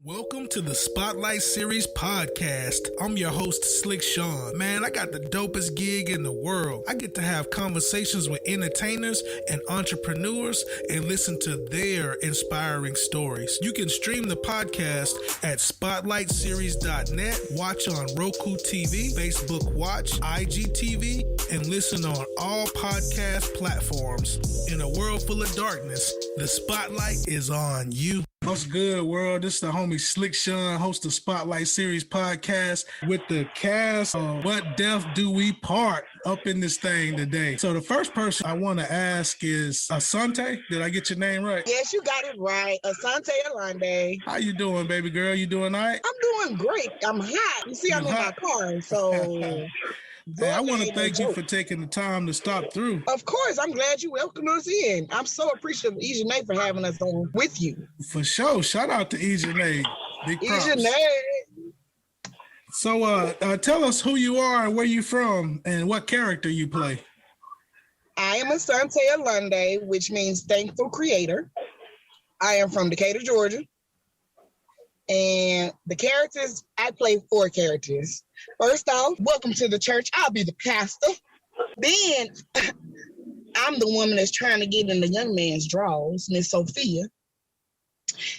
Welcome to the Spotlight Series podcast. I'm your host, Slick Sean. Man, I got the dopest gig in the world. I get to have conversations with entertainers and entrepreneurs and listen to their inspiring stories. You can stream the podcast at spotlightseries.net, watch on Roku TV, Facebook Watch, IGTV, and listen on all podcast platforms. In a world full of darkness, the spotlight is on you. What's good, world? This is the homie Slick Sean, host of Spotlight Series podcast with the cast of What Death Do We Part up in this thing today. So the first person I want to ask is Asante. Did I get your name right? Yes, you got it right. Asante Alande. How you doing, baby girl? You doing all right? I'm doing great. I'm hot. You see, I'm in my car, so... Hey, I want to thank you for taking the time to stop through. Of course, I'm glad you welcomed us in. I'm so appreciative of Ejanae for having us on with you. For sure. Shout out to Ejanae. Big props. Ejanae. So tell us who you are and where you from and what character you play. I am Asante Alande, which means thankful creator. I am from Decatur, Georgia. And the characters, I play 4 characters. First off, welcome to the church. I'll be the pastor. Then I'm the woman that's trying to get in the young man's drawers, Miss Sophia.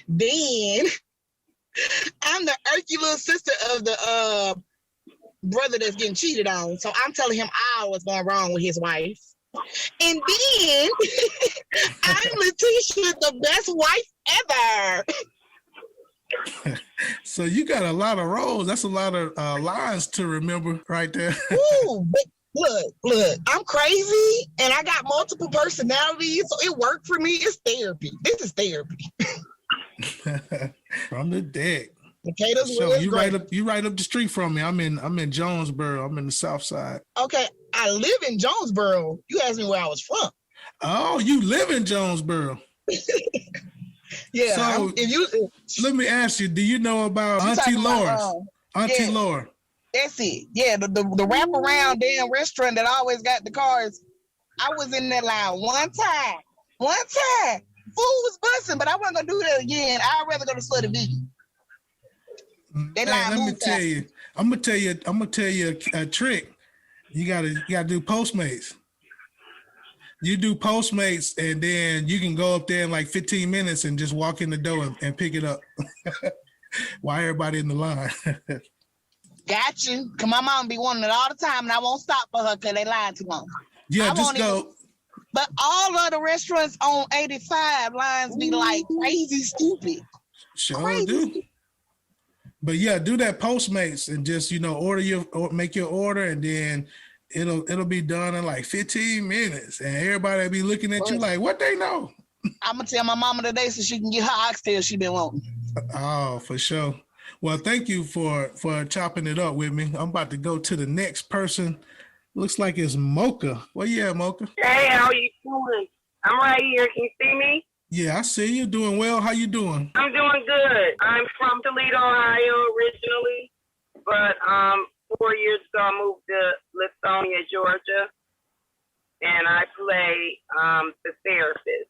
Then I'm the irky little sister of the brother that's getting cheated on. So I'm telling him all what's going wrong with his wife. And then I'm Letitia, the best wife ever. So you got a lot of roles. That's a lot of lines to remember right there. Ooh, but look, I'm crazy and I got multiple personalities, so it worked for me. It's therapy. This is therapy. From the deck. Decatur's so you right up the street from me. I'm in Jonesboro. I'm in the South Side. Okay, I live in Jonesboro. You asked me where I was from. Oh, you live in Jonesboro. Yeah. So let me ask you, do you know about Auntie Laura? Auntie Laura. That's it. Yeah, the wraparound damn restaurant that always got the cars. I was in that line one time. Food was busting, but I wasn't gonna do that again. I'd rather go to Slutty Vegan. Let me tell you. I'm gonna tell you a trick. You gotta do Postmates. You do Postmates, and then you can go up there in like 15 minutes and just walk in the door and pick it up while everybody in the line. Got you. Cause my mom be wanting it all the time, and I won't stop for her because they lying too long. Yeah, just go. But all of the restaurants on 85 lines be like crazy stupid. Sure crazy do. Stupid. But yeah, do that Postmates and just make your order, and then it'll be done in like 15 minutes, and everybody will be looking at you like, what they know? I'm gonna tell my mama today so she can get her oxtail she been wanting. Oh, for sure. Well, thank you for chopping it up with me. I'm about to go to the next person. Looks like it's Mocha. Where you at, Mocha? Hey, how you doing? I'm right here. Can you see me? Yeah, I see you. Doing well. How you doing? I'm doing good. I'm from Toledo, Ohio originally, but 4 years ago I moved to Lithonia, Georgia, and I play the therapist.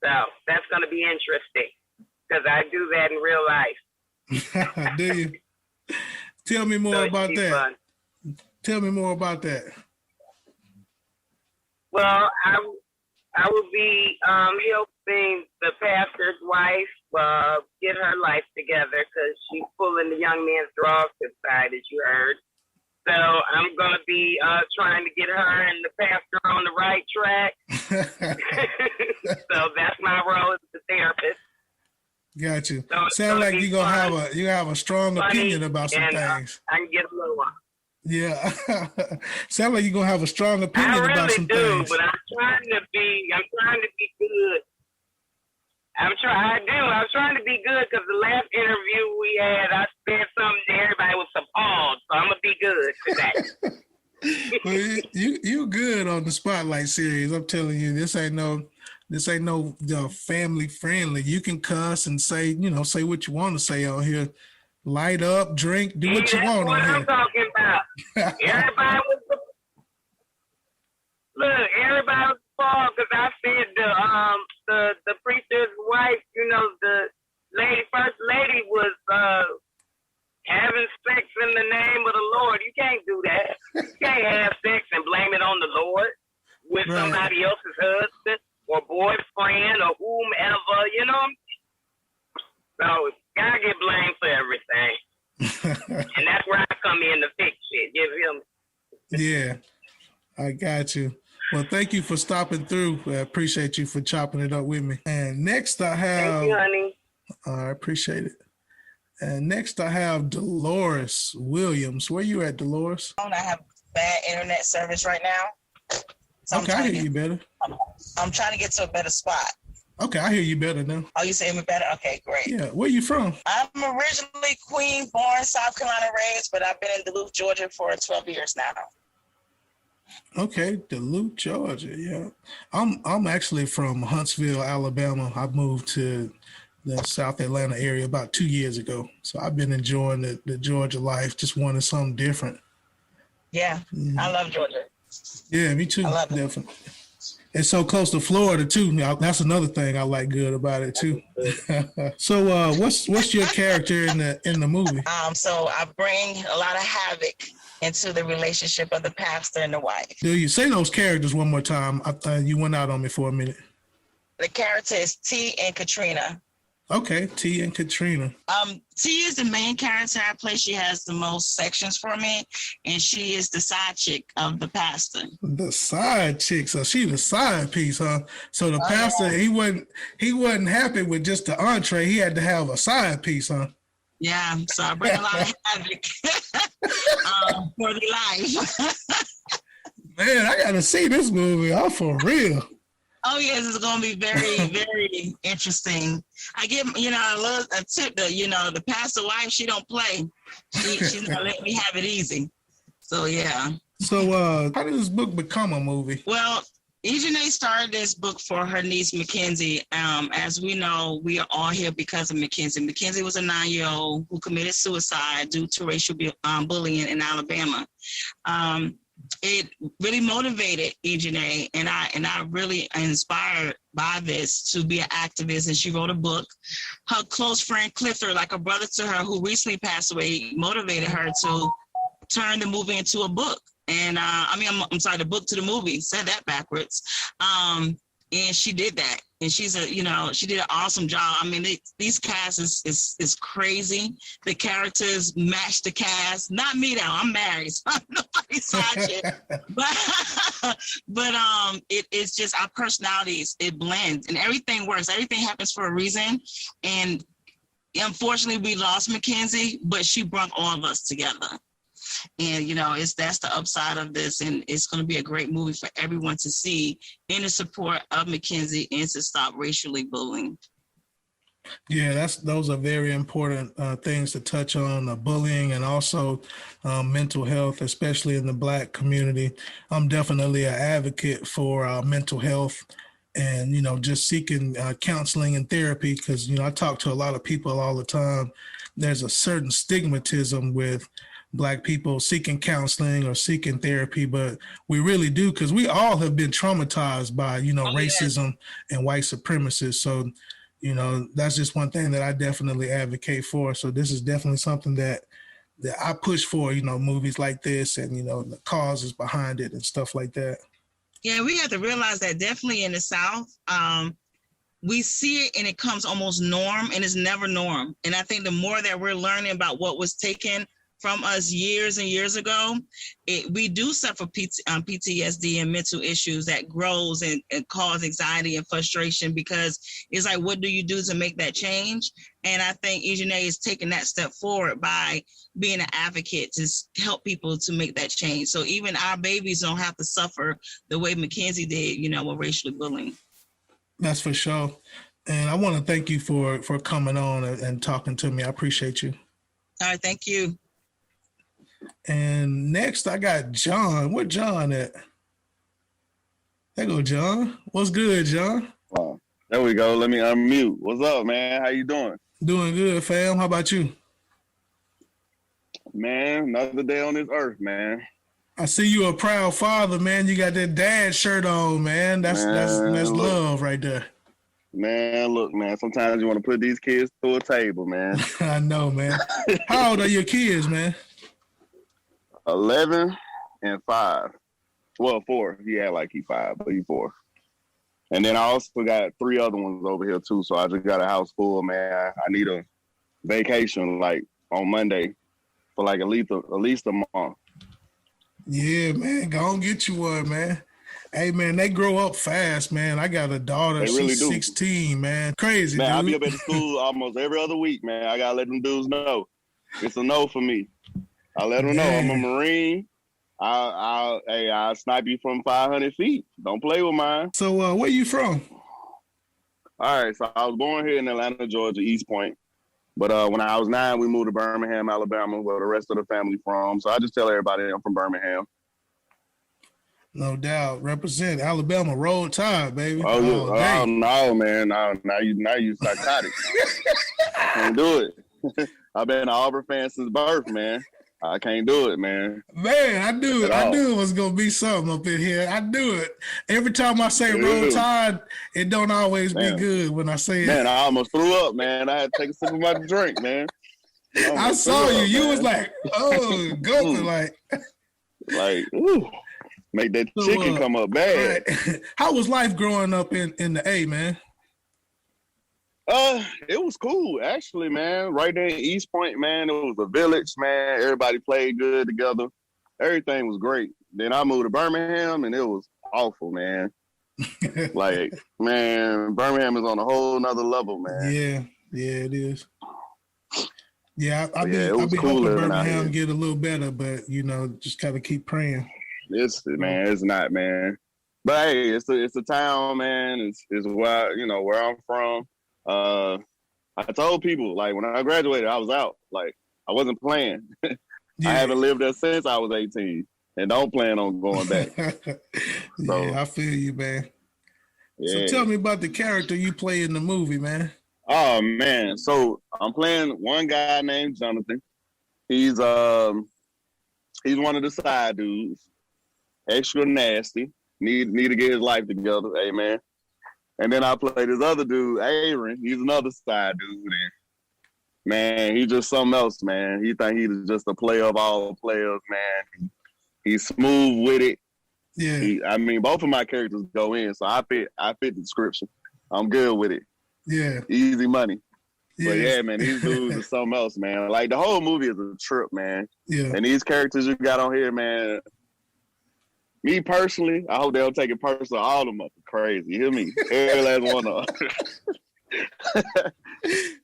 So that's going to be interesting because I do that in real life. Do you? Tell me more about that. Fun. Tell me more about that. Well, I will be helping the pastor's wife get her life together because she's pulling the young man's drawers aside, as you heard. So I'm going to be trying to get her and the pastor on the right track. So that's my role as the therapist. Got you. So sound like you're gonna have a strong opinion about some things. I can get a little one. Yeah. Sound like you're gonna have a strong opinion about some things. I really do, but I'm trying to be good. I'm trying to be good because the last interview we had, I said something to everybody was appalled. So I'm gonna be good today. Well, you good on the Spotlight series. I'm telling you, this ain't no family friendly. You can cuss and say what you want to say on here. Light up, drink, do what you want on here. That's what I'm talking about. Everybody was appalled because I said the preacher's wife, So God get blamed for everything. And that's where I come in to fix shit. Give him. Yeah, I got you. Well, thank you for stopping through. I appreciate you for chopping it up with me. And next I have... Thank you, honey. I appreciate it. And next I have Dolores Williams. Where you at, Dolores? I have bad internet service right now. So okay, I hear you better. I'm trying to get to a better spot. Okay, I hear you better now. Oh, you say me better? Okay, great. Yeah, where you from? I'm originally Queen, born South Carolina, raised, but I've been in Duluth, Georgia for 12 years now. Okay, Duluth, Georgia. Yeah, I'm actually from Huntsville, Alabama. I moved to the South Atlanta area about 2 years ago. So I've been enjoying the Georgia life, just wanting something different. Yeah, I love Georgia. Yeah, me too. I love it. Definitely. It's so close to Florida too. Now, that's another thing I like good about it too. So, what's your character in the movie? So I bring a lot of havoc into the relationship of the pastor and the wife. Do you say those characters one more time? You went out on me for a minute. The character is T and Katrina. Okay, T and Katrina. T is the main character I play. She has the most sections for me, and she is the side chick of the pastor. The side chick, so she the side piece, huh? So the pastor, yeah. he wasn't happy with just the entree. He had to have a side piece, huh? Yeah, so I bring a lot of havoc for the life. Man, I gotta see this movie. I'm for real. Oh yes, it's gonna be very, very interesting. I give a tip that the pastor wife, she don't play. She's gonna let me have it easy. So yeah. So how did this book become a movie? Well, Ejanae started this book for her niece Mackenzie. As we know, we are all here because of Mackenzie. Mackenzie was a 9-year-old who committed suicide due to racial bullying in Alabama. It really motivated Ejanae, and I really inspired by this to be an activist, and she wrote a book. Her close friend Clifford, like a brother to her who recently passed away, motivated her to turn the movie into a book. And I'm sorry, the book to the movie, said that backwards. And she did that. And she did an awesome job. I mean, these casts is crazy. The characters match the cast. Not me though. I'm married, so I'm nobody's side chick. But it's just our personalities. It blends and everything works. Everything happens for a reason. And unfortunately, we lost Mackenzie, but she brought all of us together. And that's the upside of this, and it's going to be a great movie for everyone to see in the support of Mackenzie and to stop racially bullying. Yeah, those are very important things to touch on, bullying and also mental health, especially in the Black community. I'm definitely an advocate for mental health and, just seeking counseling and therapy because, I talk to a lot of people all the time. There's a certain stigmatism with Black people seeking counseling or seeking therapy, but we really do because we all have been traumatized by, racism and white supremacy. So, that's just one thing that I definitely advocate for. So this is definitely something that I push for, movies like this and, the causes behind it and stuff like that. Yeah, we have to realize that definitely in the South, we see it and it comes almost norm and it's never norm. And I think the more that we're learning about what was taken from us years and years ago, we do suffer PTSD and mental issues that grows and cause anxiety and frustration because it's like, what do you do to make that change? And I think Ejanae is taking that step forward by being an advocate to help people to make that change. So even our babies don't have to suffer the way Mackenzie did, with racially bullying. That's for sure. And I want to thank you for coming on and talking to me. I appreciate you. All right, thank you. And next I got John. Where John at? There go John. What's good, John? Oh, there we go. Let me unmute. What's up, man? How you doing? Doing good, fam. How about you? Man, another day on this earth, man. I see you a proud father, man. You got that dad shirt on, man. That's love right there. Man, look, man. Sometimes you want to put these kids to a table, man. I know, man. How old are your kids, man? 11 and 5. Well, 4. He had like he 5, but he 4. And then I also got 3 other ones over here too. So I just got a house full, man. I need a vacation like on Monday for like at least a month. Yeah, man. Go on get you one, man. Hey, man, they grow up fast, man. I got a daughter. They really She's do. 16, man. Crazy, Man, dude. I be up at the school almost every other week, man. I gotta let them dudes know. It's a no for me. I let them know I'm a Marine. I'll snipe you from 500 feet. Don't play with mine. So, where you from? All right, so I was born here in Atlanta, Georgia, East Point. But when I was 9, we moved to Birmingham, Alabama, where the rest of the family from. So I just tell everybody I'm from Birmingham. No doubt. Represent Alabama. Roll Tide, baby. Oh, yeah. No, man. Now you psychotic. Can't do it. I've been an Auburn fan since birth, man. I can't do it, man. Man, I knew it. I knew it was going to be something up in here. I knew it. Every time I say Roll Tide, it don't always be good when I say it. Man, I almost threw up, man. I had to take a sip of my drink, man. I saw you. You was like, oh, gulping, like, ooh, make that chicken come up bad. Right. How was life growing up in the A, man? It was cool, actually, man. Right there in East Point, man, it was a village, man. Everybody played good together. Everything was great. Then I moved to Birmingham, and it was awful, man. Like, man, Birmingham is on a whole nother level, man. Yeah, it is. Yeah, I've been cool hoping living out Birmingham here. get a little better, but just gotta keep praying. It's not, man. But hey, it's a town, man. It's where where I'm from. I told people, like, when I graduated, I was out. Like, I wasn't playing. I haven't lived there since I was 18, and don't plan on going back. So, yeah, I feel you, man. Yeah. So tell me about the character you play in the movie, man. Oh man, so I'm playing one guy named Jonathan. He's one of the side dudes, extra nasty. Need to get his life together, amen. And then I play this other dude, Aaron. He's another side dude, and man, he's just something else, man. He think he's just a player of all players, man. He's smooth with it. Yeah. Both of my characters go in, so I fit the description. I'm good with it. Yeah. Easy money. Yeah. But yeah, man, these dudes are something else, man. Like, the whole movie is a trip, man. Yeah. And these characters you got on here, man. Me personally, I hope they don't take it personal. All of them are crazy. You hear me? Every last one of them.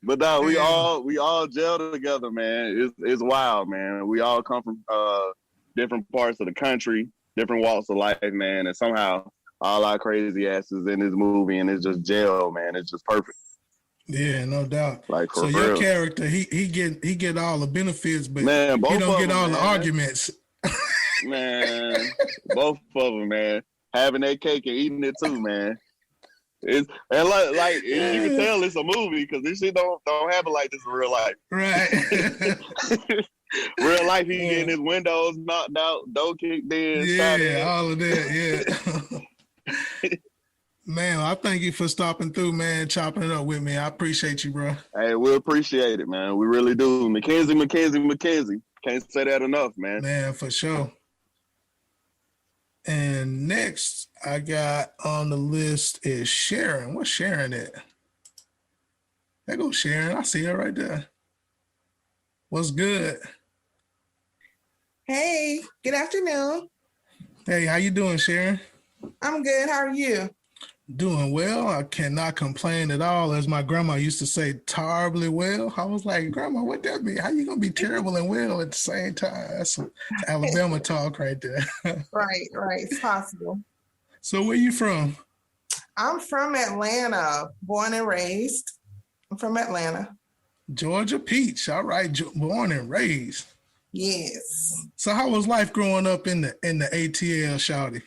But no, we all gel together, man. It's wild, man. We all come from different parts of the country, different walks of life, man. And somehow all our crazy asses in this movie, and it's just gel, man. It's just perfect. Yeah, no doubt. Like, for so real. Your character, he get all the benefits, but man, he don't get all them, the arguments. Man, both of them, man. Having that cake and eating it too, man. You can tell it's a movie because this shit don't happen like this in real life. Right. Real life, he getting his windows knocked out, door kicked in. Yeah, all of that. Yeah. Man, I thank you for stopping through, man, chopping it up with me. I appreciate you, bro. Hey, we appreciate it, man. We really do. Mackenzie. Can't say that enough, man. Man, for sure. And next I got on the list is Sharon. What's Sharon at? There goes Sharon. I see her right there. What's good? Hey, good afternoon. Hey, how you doing, Sharon? I'm good. How are you? Doing well. I cannot complain at all. As my grandma used to say, terribly well. I was like, Grandma, what that mean? How you gonna be terrible and well at the same time? That's some Alabama talk right there. Right. It's possible. So where you from? I'm from Atlanta, born and raised. I'm from Atlanta. Georgia Peach. All right, born and raised. Yes. So how was life growing up in the ATL, Shawty?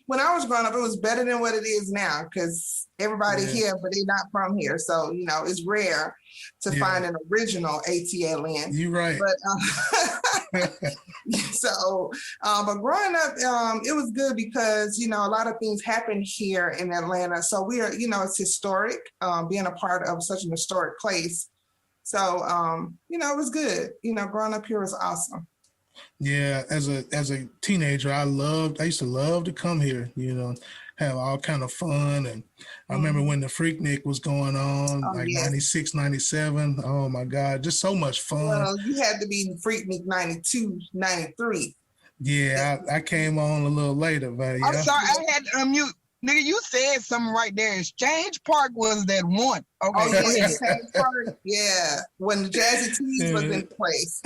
When I was growing up, it was better than what it is now because everybody here, but they're not from here. So, it's rare to find an original ATL land. You're right. But but growing up, it was good because, a lot of things happened here in Atlanta. So we are, it's historic, being a part of such an historic place. So, it was good. Growing up here was awesome. Yeah, as a teenager, I used to love to come here, have all kind of fun. And I remember when the Freaknik was going on, like yes. 96, 97. Oh my God, just so much fun. Well, you had to be Freaknik 92, 93. Yeah, I came on a little later, but yeah. I'm sorry, I had to unmute. Nigga, you said something right there. Exchange Park was that one. Okay. Oh, yeah, Exchange Park. Yeah, when the Jazzy Tees was in place.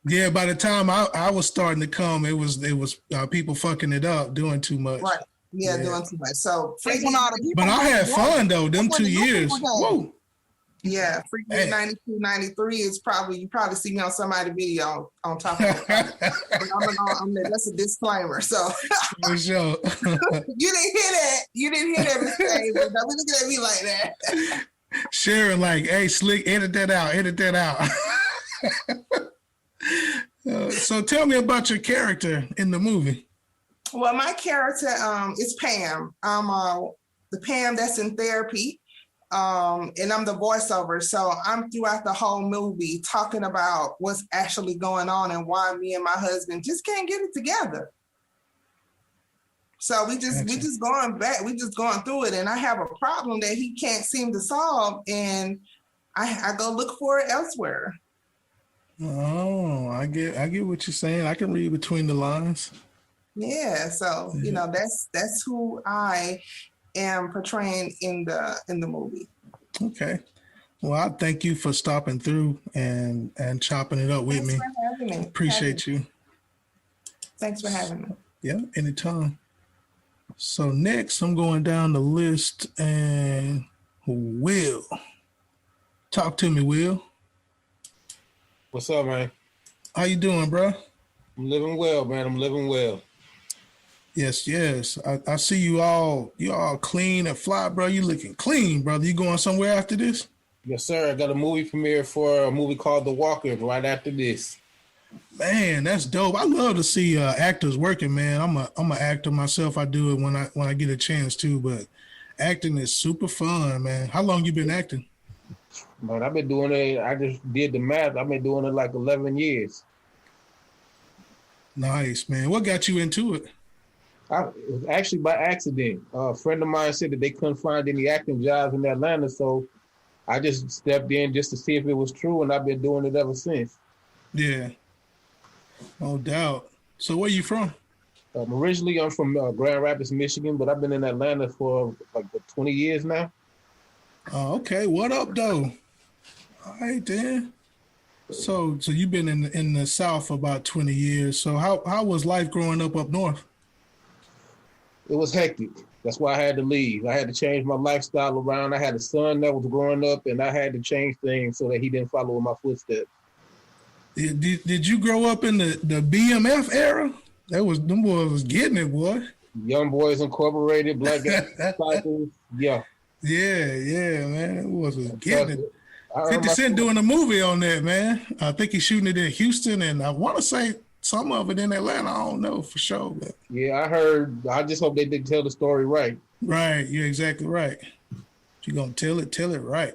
Yeah, by the time I was starting to come, it was people fucking it up, doing too much. Right. Yeah, doing too much. So, That's when all the people but I had fun though. Them That's when 2 the new years. people came. Whoa. yeah, Freaknik 92, 93 is probably, you probably see me on somebody's video on top of it. That's a disclaimer. So, For sure. you didn't hear that. You didn't hear that mistake. But don't be looking at me like that. Sharon, like, hey, Slick, edit that out. So tell me about your character in the movie. Well, my character is Pam. I'm the Pam that's in therapy, and I'm the voiceover. So I'm throughout the whole movie talking about what's actually going on and why me and my husband just can't get it together. So we just going back, we just going through it, and I have a problem that he can't seem to solve, and I go look for it elsewhere. Oh, I get what you're saying. I can read between the lines. Yeah, so you know that's who I am portraying in the movie. Okay. Well, I thank you for stopping through and chopping it up with Thanks me. for having me. Appreciate you. Thanks for having me. Yeah, anytime. So next, I'm going down the list, and Will. Talk to me, Will. What's up, man? How you doing, bro? I'm living well, man. I'm living well. Yes. I see you all clean and fly, bro. You looking clean, brother. You going somewhere after this? Yes, sir. I got a movie premiere for a movie called The Walker right after this. Man, that's dope. I love to see actors working, man. I'm an actor myself. I do it when I get a chance to, but acting is super fun, man. How long you been acting? Man, I've been doing it. I just did the math. I've been doing it like 11 years. Nice, man. What got you into it? It was actually by accident. A friend of mine said that they couldn't find any acting jobs in Atlanta, so I just stepped in just to see if it was true, and I've been doing it ever since. Yeah, no doubt. So where you from? Originally, I'm from Grand Rapids, Michigan, but I've been in Atlanta for like 20 years now. Oh, okay. What up, though? All right, then. So you've been in the South for about 20 years. So how was life growing up north? It was hectic. That's why I had to leave. I had to change my lifestyle around. I had a son that was growing up, and I had to change things so that he didn't follow in my footsteps. Did you grow up in the BMF era? Them boys was getting it, boy. Young Boys Incorporated, Black Disciples, yeah. Yeah, man. It was getting it. 50 Cent doing a movie on that, man. I think he's shooting it in Houston, and I want to say some of it in Atlanta. I don't know for sure. But. Yeah, I heard. I just hope they did tell the story right. Right, you're exactly right. If you're going to tell it right.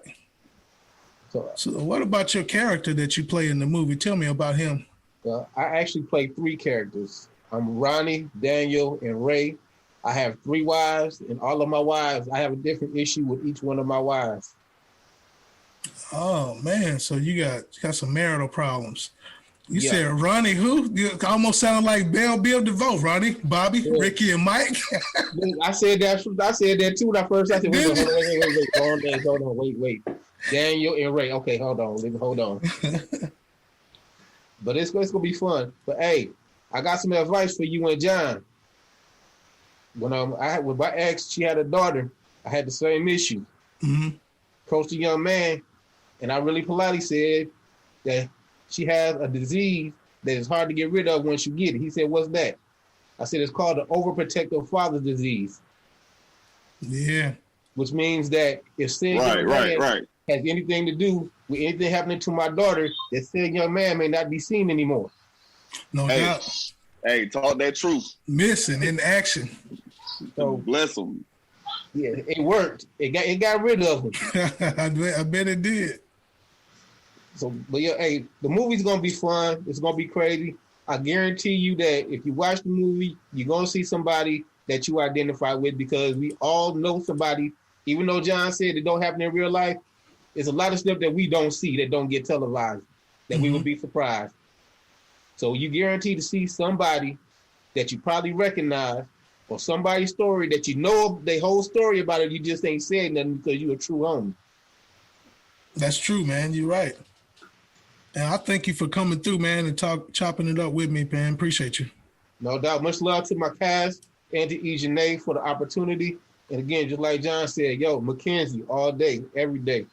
So what about your character that you play in the movie? Tell me about him. I actually play 3 characters. I'm Ronnie, Daniel, and Ray. I have 3 wives, and all of my wives, I have a different issue with each one of my wives. Oh, man. So you got some marital problems. You Yeah. said Ronnie who? You almost sound like Bill DeVoe. Ronnie, Bobby, Yeah. Ricky, and Mike. I said that too when I first I said, wait, hold on, wait. Daniel and Ray. Okay, hold on. But it's gonna be fun. But hey, I got some advice for you and John. When with my ex, she had a daughter. I had the same issue. Mm-hmm. Approached a young man, and I really politely said that she has a disease that is hard to get rid of once you get it. He said, "What's that?" I said, "It's called the overprotective father disease." Yeah. Which means that if said young man has anything to do with anything happening to my daughter, that said young man may not be seen anymore. No doubt. Hey, talk that truth. Missing in action. So bless them. Yeah, it worked. It got rid of him. I bet it did. So, but yeah, hey, the movie's gonna be fun. It's gonna be crazy. I guarantee you that if you watch the movie, you're gonna see somebody that you identify with, because we all know somebody, even though John said it don't happen in real life, there's a lot of stuff that we don't see that don't get televised, that we would be surprised. So you guarantee to see somebody that you probably recognize, or somebody's story that you know their whole story about it, you just ain't said nothing because you're a true homie. That's true, man. You're right. And I thank you for coming through, man, and chopping it up with me, man. Appreciate you. No doubt. Much love to my cast and to Ejanae for the opportunity. And again, just like John said, yo, Mackenzie, all day, every day.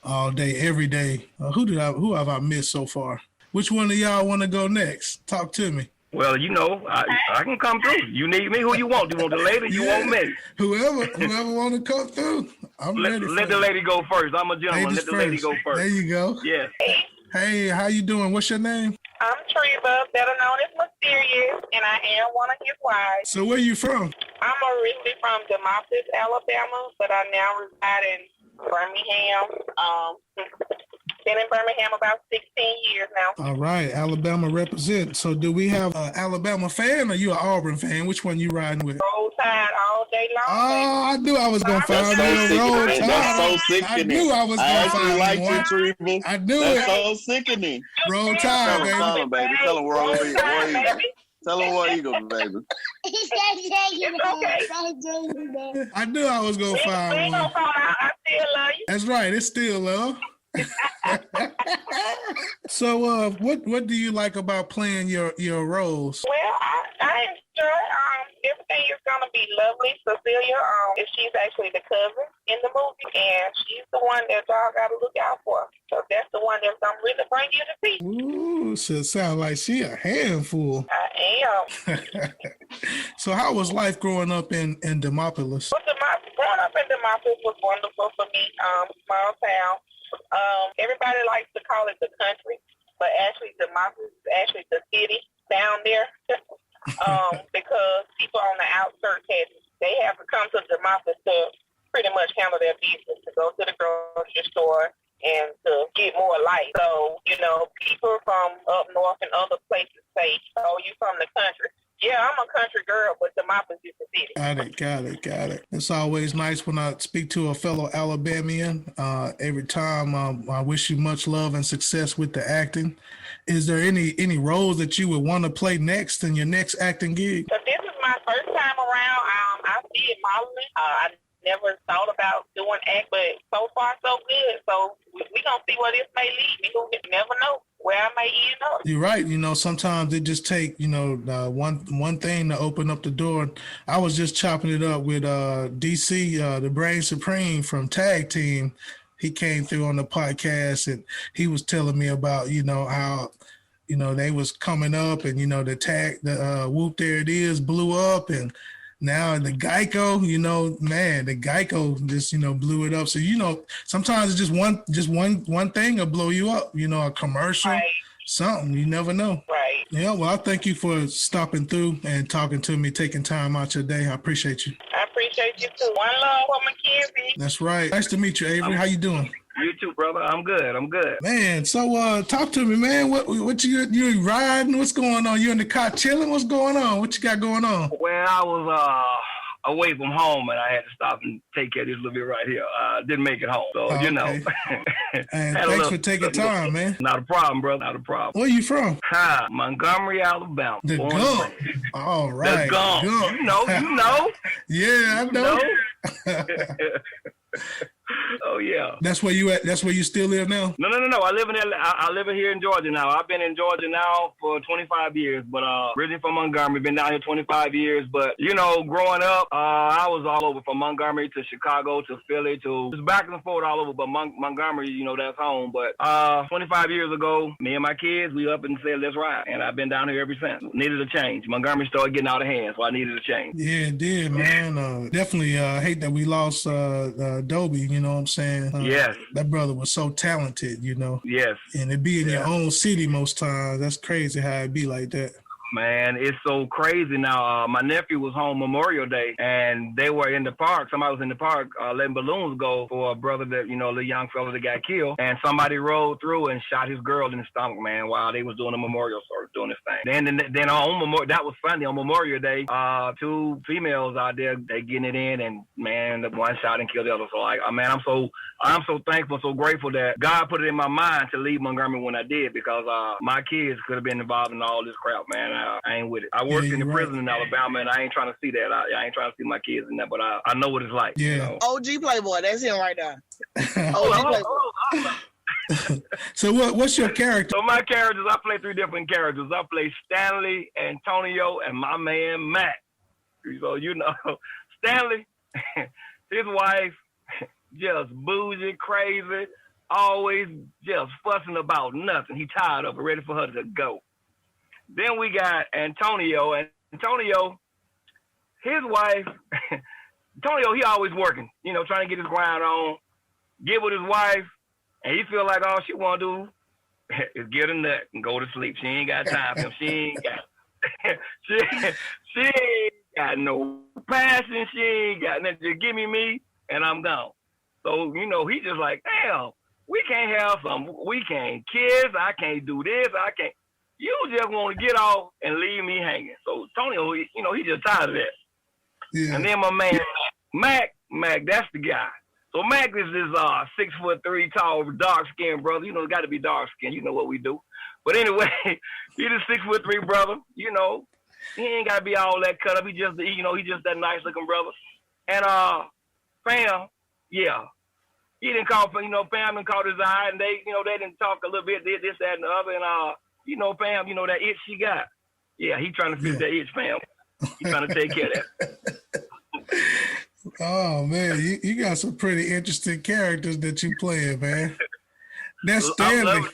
All day, every day. Who have I missed so far? Which one of y'all want to go next? Talk to me. Well, you know, I can come through. You need me? Who you want? You want the lady? You want me? Whoever want to come through. I'm ready. Let the lady go first. I'm a gentleman. Let the lady go first. There you go. Yes. Hey, how you doing? What's your name? I'm Treva, better known as Mysterious, and I am one of his wives. So where you from? I'm originally from Demopolis, Alabama, but I now reside in Birmingham. Been in Birmingham about 16 years now. All right, Alabama represent. So do we have an Alabama fan or you an Auburn fan? Which one you riding with? Roll Tide all day long. Oh, I knew I was going to find That's out. Roll That's Tide. so sickening. I knew I was going to find like one. you, Treva. I knew That's it. so sickening. Roll Tide, baby. Tell him, baby. Tell him War Eagle. Tell him War Eagle, baby. I knew I was going to find one. I still love you. That's right. It's still love. So, what do you like about playing your roles? Well, I enjoy everything is gonna be lovely. Cecilia, she's actually the cousin in the movie, and she's the one that y'all gotta look out for. So that's the one that's gonna really bring you to see. Ooh, so it sounds like she a handful. I am. So how was life growing up in Demopolis? Growing up in Demopolis was wonderful for me. Small town. Everybody likes to call it the country, but actually Demopolis is actually the city down there. Because people on the outskirts they have to come to Demopolis to pretty much handle their business, to go to the grocery store and to get more light. So, you know, people from up north and other places say, oh, you from the country. Yeah, I'm a country girl, but Demopolis is the city. Got it. It's always nice when I speak to a fellow Alabamian. Every time I wish you much love and success with the acting. Is there any roles that you would want to play next in your next acting gig? So this is my first time around. I did modeling. I never thought about doing act, but so far so good. So we gonna see where this may lead me. Who never know where I may end up. You're right. You know, sometimes it just take one thing to open up the door. I was just chopping it up with DC, the Brain Supreme from Tag Team. He came through on the podcast and he was telling me about, how, they was coming up and, the Whoop There It Is blew up, and now the Geico, the Geico just, blew it up. So, sometimes it's just one thing will blow you up, a commercial, right. Something, you never know. Right. Yeah, well, I thank you for stopping through and talking to me, taking time out your day. I appreciate you. I appreciate you too. One love for Mackenzie. That's right. Nice to meet you, Avery. How you doing? You too, brother. I'm good. Man, so talk to me, man. What you riding? What's going on? You in the car chilling? What's going on? What you got going on? Well, I was away from home and I had to stop and take care of this little bit right here. Didn't make it home. So, And thanks for taking time, man. Not a problem, brother. Not a problem. Where you from? Montgomery, Alabama. The Gump. All right. The Gump. You know. Yeah, I know. Oh yeah. That's where you at? That's where you still live now? No. I live here in Georgia now. I've been in Georgia now for 25 years, but originally from Montgomery. Been down here 25 years, but growing up, I was all over from Montgomery to Chicago to Philly to just back and forth all over. But Montgomery, that's home. But 25 years ago, me and my kids, we up and said let's ride, and I've been down here ever since. Needed a change. Montgomery started getting out of hand, so I needed a change. Yeah, it did, man. Definitely hate that we lost Dobie. You know what I'm saying? Yes. That brother was so talented, Yes. And it be in your own city most times. That's crazy how it be like that. Man, it's so crazy now. My nephew was home Memorial Day, and they were in the park. Somebody was in the park letting balloons go for a brother that, the young fella that got killed. And somebody rolled through and shot his girl in the stomach, man, while they was doing a memorial service, doing this thing. Then on Memorial, that was funny. On Memorial Day, 2 females out there, they getting it in, and man, the one shot and killed the other. So like, man, I'm so thankful, so grateful that God put it in my mind to leave Montgomery when I did, because my kids could have been involved in all this crap, man. I ain't with it. I worked in the prison in Alabama, and I ain't trying to see that. I ain't trying to see my kids in that, but I know what it's like. Yeah. OG Playboy, that's him right there. OG Playboy. So what's your character? So my characters, I play 3 different characters. I play Stanley, Antonio, and my man Mac. So Stanley, his wife, just bougie, crazy, always just fussing about nothing. He tired of it, ready for her to go. Then we got Antonio, and Antonio, his wife, Antonio, he always working, trying to get his grind on, get with his wife, and he feel like all she want to do is get a nut and go to sleep. She ain't got time for him. She ain't got no passion. She ain't got nothing. Just give me, and I'm gone. So, he just like, damn, we can't have some, we can't kiss, I can't do this, I can't. You just want to get off and leave me hanging. So, Antonio, he just tired of that. Yeah. And then my man, Mac, that's the guy. So, Mac is this 6'3" tall, dark-skinned brother. Got to be dark-skinned. You know what we do. But anyway, he's a 6'3" brother. He ain't got to be all that cut up. He just that nice-looking brother. And Pam, yeah. He didn't call, Pam didn't caught his eye, and they didn't talk a little bit, did this, that, and the other, and Pam, that itch she got. Yeah, he trying to fix that itch, Pam. He trying to take care of that. Oh man, you got some pretty interesting characters that you playing, man. That's Stanley.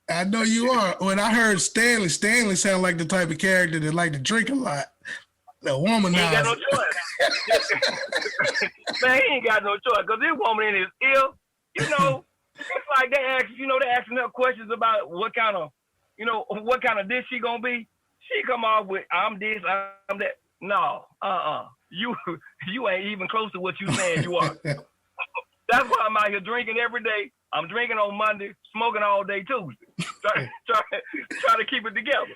I know you are. When I heard Stanley sound like the type of character that like to drink a lot. The womanizer. He ain't got no choice. Man, he ain't got no choice, because this woman in his ear, it's like they asking her questions about what kind of dish she gonna be. She come off with, I'm this, I'm that. No, you ain't even close to what you saying you are. That's why I'm out here drinking every day. I'm drinking on Monday, smoking all day Tuesday. Try to keep it together.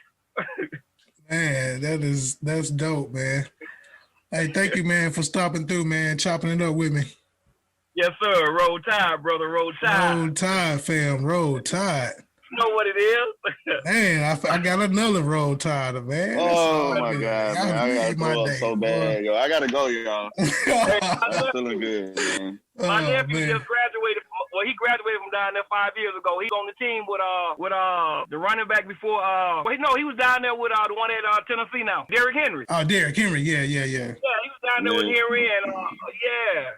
Man, that's dope, man. Hey, thank you, man, for stopping through, man, chopping it up with me. Yes, sir. Roll Tide, brother. Roll Tide. Roll Tide, fam. Roll Tide. You know what it is? Man, I got another Roll Tide, man. Oh, my God, man. I got to go up so bad, yo. I got to go, y'all. I'm feeling good, man. My nephew just graduated. Well, he graduated from down there 5 years ago. He's on the team with the running back before. He was down there with the one at Tennessee now, Derrick Henry. Oh, Derrick Henry, yeah. Yeah, he was down there with Henry, and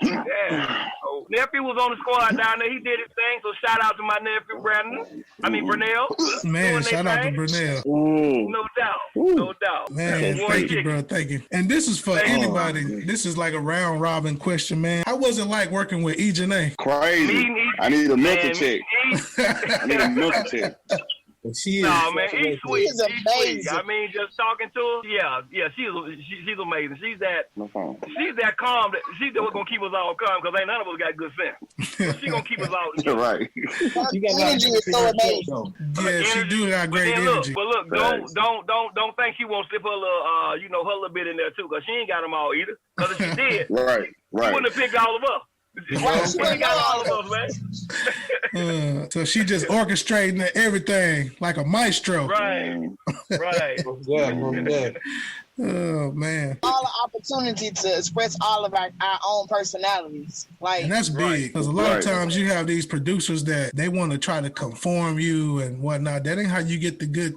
yeah. So, nephew was on the squad down there. He did his thing. So shout out to my nephew Brunell. Man, shout out to Brunell. No doubt. Man, thank you, bro. Thank you. And this is for anybody. This is like a round robin question, man. How was it like working with E-Janae? Crazy. I need a mental check. I need a mental check. She is. No, man, he's sweet. She's amazing. I mean, just talking to her, yeah, she's amazing. She's that calm. She's the one gonna keep us all calm, because ain't none of us got good sense. So she gonna keep us all. You're right. Energy is so amazing. Yeah, she do got great energy. But look, don't think she won't slip her little, her little bit in there too, because she ain't got them all either. Because if she did, right, she wouldn't have picked all of us. She got all of us, man. So she just orchestrating everything like a maestro. Right. Yeah. Oh man! All the opportunity to express all of our own personalities, and that's big, because a lot of times you have these producers that they want to try to conform you and whatnot. That ain't how you get the good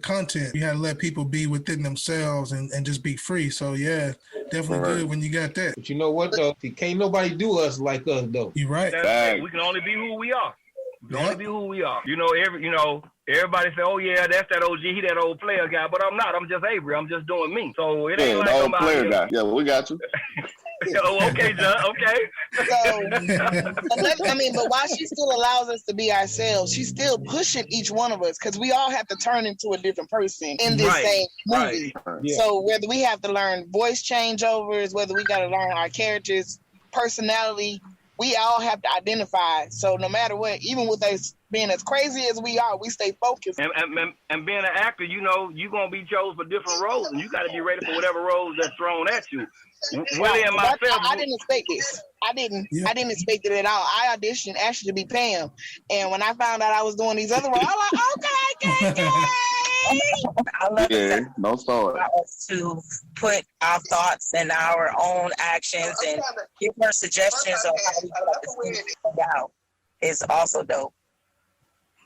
content. You have to let people be within themselves and just be free. So yeah, definitely good when you got that. But you know what though? Can't nobody do us like us though. You right. We can only be who we are. Only be who we are. Everybody say, "Oh yeah, that's that OG. He that old player guy." But I'm not. I'm just Avery. I'm just doing me. So it ain't like the old player guy. Yeah, we got you. Oh, okay, John. Okay. But while she still allows us to be ourselves, she's still pushing each one of us because we all have to turn into a different person in this same movie. Right. Yeah. So whether we have to learn voice changeovers, whether we got to learn our characters' personality, we all have to identify. So no matter what, even with us being as crazy as we are, we stay focused. And being an actor, you know, you're going to be chosen for different roles, and you got to be ready for whatever roles that's thrown at you. Willie and myself. I didn't expect this. I didn't expect it at all. I auditioned actually to be Pam. And when I found out I was doing these other roles, I was like, okay. I love Yeah, no story. to put our thoughts and our own actions and give her suggestions on how we got this thing out. It's also dope.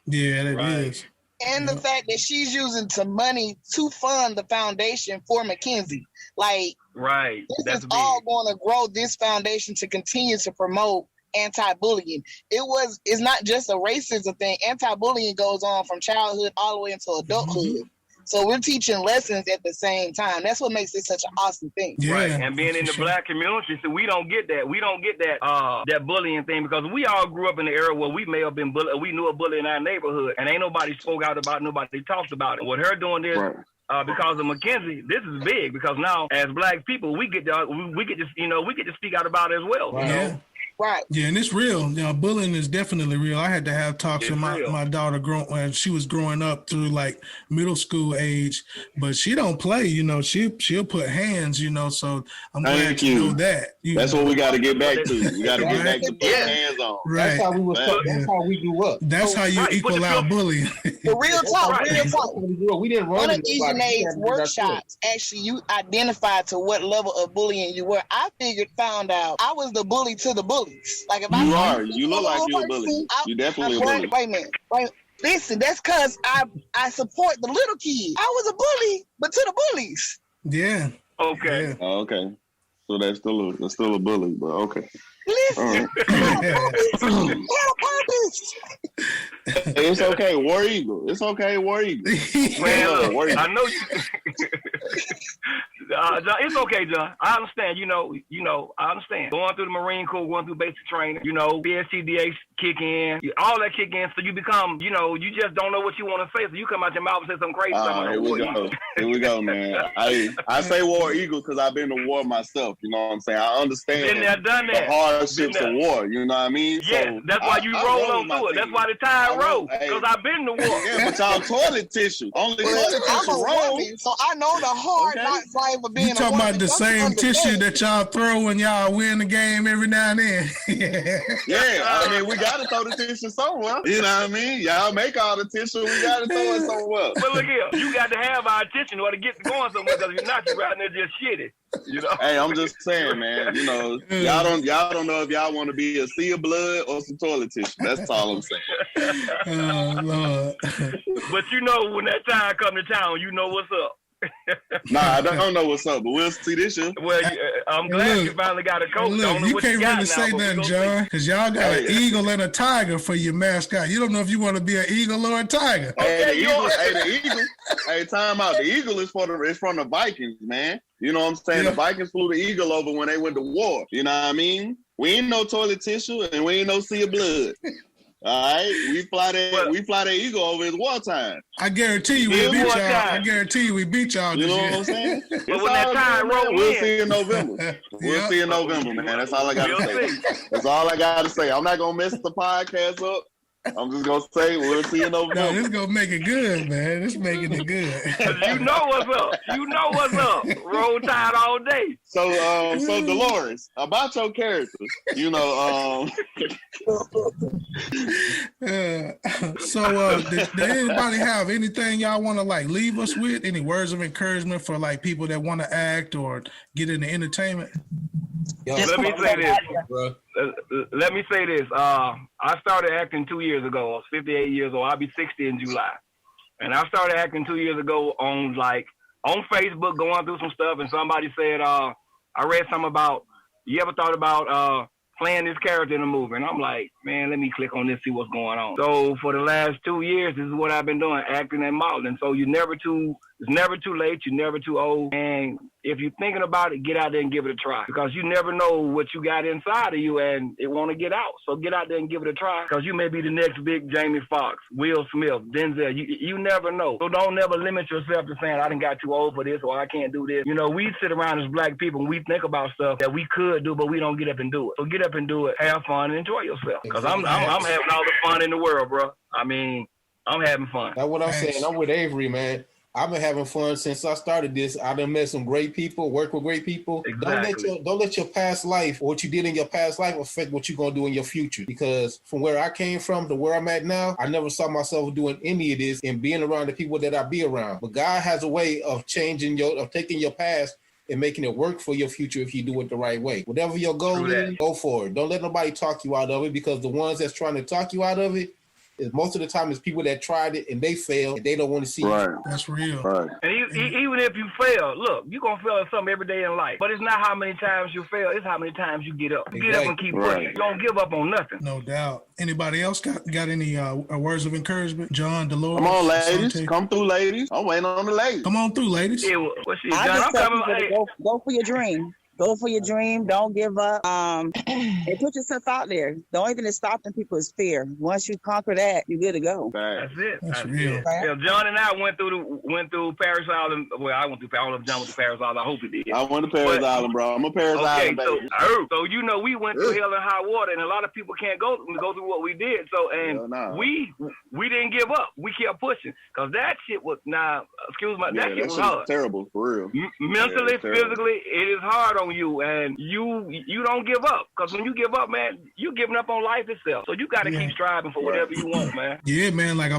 Yeah, it is. And the fact that she's using some money to fund the foundation for Mackenzie. Like, right. This is all going to grow this foundation to continue to promote anti-bullying. It's not just a racism thing. Anti-bullying goes on from childhood all the way into adulthood. Mm-hmm. So we're teaching lessons at the same time. That's what makes it such an awesome thing. Yeah, right. And being in the black community, so we don't get that. We don't get that that bullying thing because we all grew up in the era where we may have been bullied. We knew a bully in our neighborhood, and ain't nobody spoke out about it. Nobody talks about it. What her doing this. Right. Because of Mackenzie, this is big because now as black people we get to speak out about it as well. Right. You know? Right. Yeah, and it's real. You know, bullying is definitely real. I had to have talks with my daughter when she was growing up through like middle school age, but she don't play. You know, she'll put hands. You know, so I'm glad you know that. That's what we got to get back to. We got to get back to putting hands on. Right. That's how we was. That's how we grew up. That's how you equal out bullying. The real talk. Real talk. We didn't run. One of Dejanay's workshops, actually, you identified to what level of bullying you were. I found out I was the bully to the bullies. Like if you look like you're a bully. You definitely a bully. Wait a minute. Listen, that's because I support the little kids. I was a bully, but to the bullies. Yeah. Okay. Yeah. Oh, okay. So that's still a bully, but okay. Listen, It's okay, War Eagle. It's okay, War Eagle. Man, look, I know you. John, it's okay, John. I understand. You know, I understand. Going through the Marine Corps, going through basic training, you know, BSCDA kick in, all that kick in, so you become, you know, you just don't know what you want to say, so you come out your mouth and say something crazy. Here we go, man. I say War Eagle because I've been to war myself. You know what I'm saying? I understand been there, done that. The hardships of war. You know what I mean? Yes, so that's why you roll on through it. That's why the tide roll, because I've been to war. Yeah, but y'all toilet tissue. Only toilet tissue roll. So I know the hard knocks life of being You talking about the same tissue that y'all throw when y'all win the game every now and then? Yeah, I mean, we got to throw the tissue somewhere. You know what I mean? Y'all make all the tissue. We got to throw it somewhere. But look here, you got to have our attention in order to get going somewhere, because if not, you're right there just shitty. You know? Hey, I'm just saying, man. You know, y'all don't know if y'all want to be a sea of blood or some toilet tissue. That's all I'm saying. Oh, Lord. But you know, when that time come to town, you know what's up. Nah, I don't know what's up, but we'll see this year. Well, I'm glad you finally got a coach. Look, you can't really say nothing, John, because y'all got an eagle and a tiger for your mascot. You don't know if you want to be an eagle or a tiger. Hey, the eagle. Hey, time out. The eagle is from the Vikings, man. You know what I'm saying? Yeah. The Vikings flew the eagle over when they went to war. You know what I mean? We ain't no toilet tissue and we ain't no sea of blood. All right, we fly that eagle over his wartime. I guarantee you we beat y'all. I guarantee you we beat y'all. You know what I'm saying? But when that time roll, we'll see in November. We'll see in November, man. That's all I got to say. That's all I got to say. I'm not gonna mess the podcast up. I'm just gonna say we'll see in November. No, this gonna make it good, man. This making it good. You know what's up. You know what's up. Roll Tide all day. So Dolores, about your character, you know, did anybody have anything y'all want to like leave us with? Any words of encouragement for like people that want to act or get into entertainment? Let me say this. I started acting 2 years ago. I was 58 years old. I'll be 60 in July. And I started acting 2 years ago on Facebook, going through some stuff, and somebody said, I read something about, you ever thought about playing this character in a movie? And I'm like, man, let me click on this, see what's going on. So for the last 2 years, this is what I've been doing, acting and modeling. So it's never too late, you're never too old. And if you're thinking about it, get out there and give it a try. Because you never know what you got inside of you and it want to get out. So get out there and give it a try. Because you may be the next big Jamie Foxx, Will Smith, Denzel. You never know. So don't never limit yourself to saying, I done got too old for this or I can't do this. You know, we sit around as black people and we think about stuff that we could do, but we don't get up and do it. So get up and do it, have fun, and enjoy yourself. Because I'm having all the fun in the world, bro. I mean, I'm having fun. That's what I'm saying. I'm with Avery, man. I've been having fun since I started this. I done met some great people, work with great people. Exactly. Don't let your past life or what you did in your past life affect what you're gonna do in your future. Because from where I came from to where I'm at now, I never saw myself doing any of this and being around the people that I be around. But God has a way of taking your past and making it work for your future if you do it the right way. Whatever your goal is, go for it. Don't let nobody talk you out of it, because the ones that's trying to talk you out of it, most of the time it's people that tried it and they failed and they don't want to see it. That's real. Right. And even if you fail, look, you're going to fail at something every day in life. But it's not how many times you fail, it's how many times you get up. You get up and keep pushing. You don't give up on nothing. No doubt. Anybody else got any words of encouragement? John, Dolores? Come on, ladies. Asante? Come through, ladies. I'm waiting on the ladies. Come on through, ladies. Yeah, well, shit, I John, just I'm tell coming. people to go for your dream. Go for your dream. Don't give up. And put yourself out there. The only thing that's stopping people is fear. Once you conquer that, you're good to go. That's it. That's real. It. Yeah, John and I went through Paris Island. Well, I went through. I don't know if John went to Paris Island. I hope he did. I went to Paris Island, bro. I'm a Paris Island baby. So you know, we went through hell and high water, and a lot of people can't go through what we did. So we didn't give up. We kept pushing, because that shit was that shit was hard. Terrible for real. Mentally, physically, it is hard on you, and you don't give up, because when you give up, man, you giving up on life itself. So you got to keep striving for whatever you want, man. Yeah, man. Like I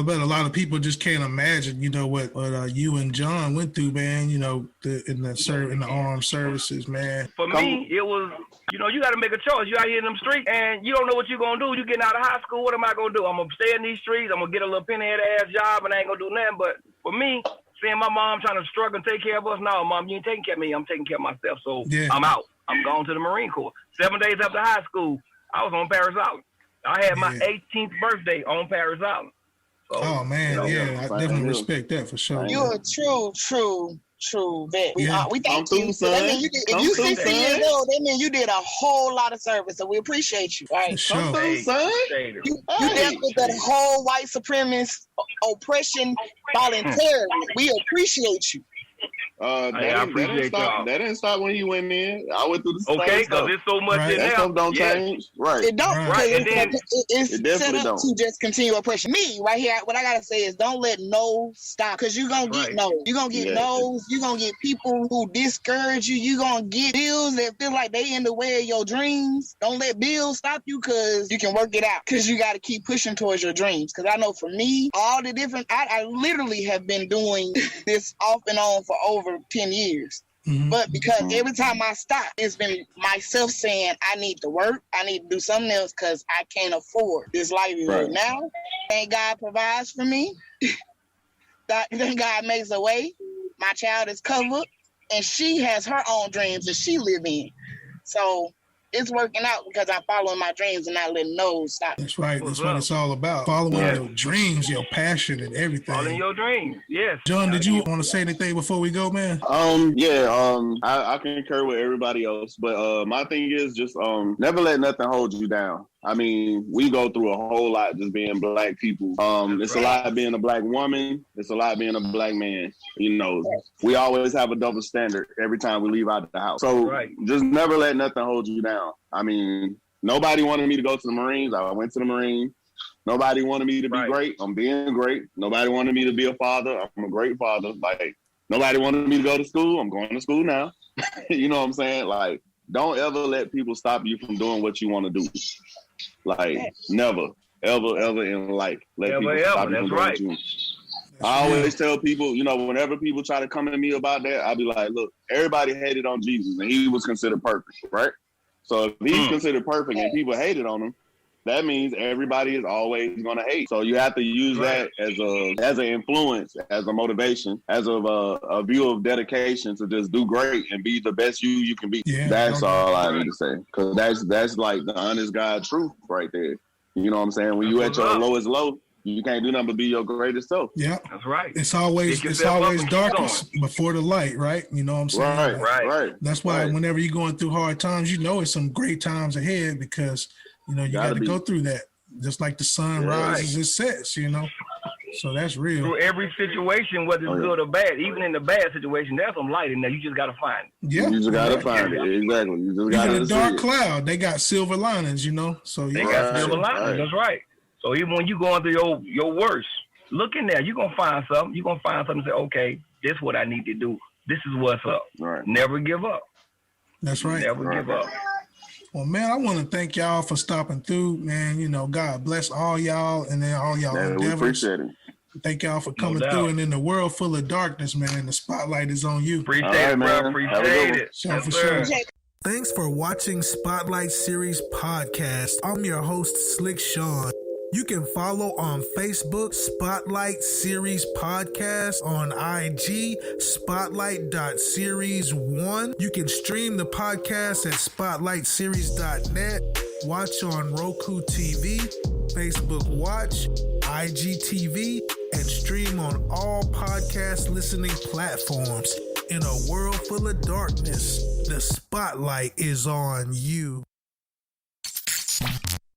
bet a lot of people just can't imagine, you know, what you and John went through, man. You know, in the armed services, man. For me, it was, you know, you got to make a choice. You out here in them streets, and you don't know what you're gonna do. You getting out of high school, what am I gonna do? I'm gonna stay in these streets. I'm gonna get a little penny-head ass job, and I ain't gonna do nothing. But for me, seeing my mom trying to struggle and take care of us, no, Mom, you ain't taking care of me. I'm taking care of myself. So I'm out. I'm going to the Marine Corps. 7 days after high school, I was on Paris Island. I had my 18th birthday on Paris Island. So, oh man, I definitely respect that for sure. You're a true vet. We thank you. Son. That means if you 60 years old, that means you did a whole lot of service. So we appreciate you. Right? Sure. Come through, son. You dealt with that whole white supremacist oppression voluntarily. We appreciate you. That didn't stop when you went in. I went through the same because there's so much in there. That stuff don't change. Right. It don't. Right. It's it set up to just continue oppression. Me, right here, what I got to say is don't let no stop, because you're going to get no. You're going to get no's. You're going to get people who discourage you. You're going to get bills that feel like they in the way of your dreams. Don't let bills stop you, because you can work it out, because you got to keep pushing towards your dreams. Because I know for me, all the different, I literally have been doing this off and on for over 10 years. Mm-hmm. But because every time I stop, it's been myself saying I need to work, I need to do something else, because I can't afford this livelihood now. Thank God provides for me. Thank God makes a way. My child is covered, and she has her own dreams that she live in. So it's working out because I'm following my dreams and not letting those stop. That's right. That's what it's all about. Following your dreams, your passion, and everything. Following your dreams, yes. John, did you want to say anything before we go, man? I concur with everybody else, but my thing is just never let nothing hold you down. I mean, we go through a whole lot just being black people. It's a lot being a black woman. It's a lot being a black man. You know, we always have a double standard every time we leave out the house. So just never let nothing hold you down. I mean, nobody wanted me to go to the Marines. I went to the Marines. Nobody wanted me to be great. I'm being great. Nobody wanted me to be a father. I'm a great father. Like, nobody wanted me to go to school. I'm going to school now. You know what I'm saying? Like, don't ever let people stop you from doing what you want to do. Like, never, ever in life let people stop you from doing what you want. I always tell people, you know, whenever people try to come at me about that, I'll be like, look, everybody hated on Jesus and he was considered perfect, right? So if he's considered perfect and people hated on him, that means everybody is always going to hate. So you have to use that as an influence, as a motivation, as a view of dedication to just do great and be the best you can be. Yeah, that's all I need to say. Because that's like the honest God truth right there. You know what I'm saying? When you at your lowest low, You can't do nothing but be your greatest self. Yeah, That's right. it's always darkest before the light, right? You know what I'm saying? Right. That's why whenever you're going through hard times, you know it's some great times ahead because you know you got to go through that. Just like the sun rises and sets, you know. So that's real. Through every situation, whether it's good or bad, even in the bad situation, there's some light in there. You just got to find it. Yeah. You just got to find it. Exactly. You just got to see it. Dark cloud, they got silver linings, you know. So they got silver linings. That's right. So even when you going through your worst, look in there. You're going to find something. You're going to find something and say, okay, this is what I need to do. This is what's up. Right. Never give up. That's right. Never give up. Well, man, I want to thank y'all for stopping through, man. You know, God bless all y'all and then all y'all endeavors. We appreciate it. Thank y'all for coming through. And in the world full of darkness, man, the spotlight is on you. Appreciate it, bro. Appreciate it. For sure. Thanks for watching Spotlight Series Podcast. I'm your host, Slick Sean. You can follow on Facebook, Spotlight Series Podcast, on IG, spotlight.series1. You can stream the podcast at spotlightseries.net, watch on Roku TV, Facebook Watch, IGTV, and stream on all podcast listening platforms. In a world full of darkness, the spotlight is on you.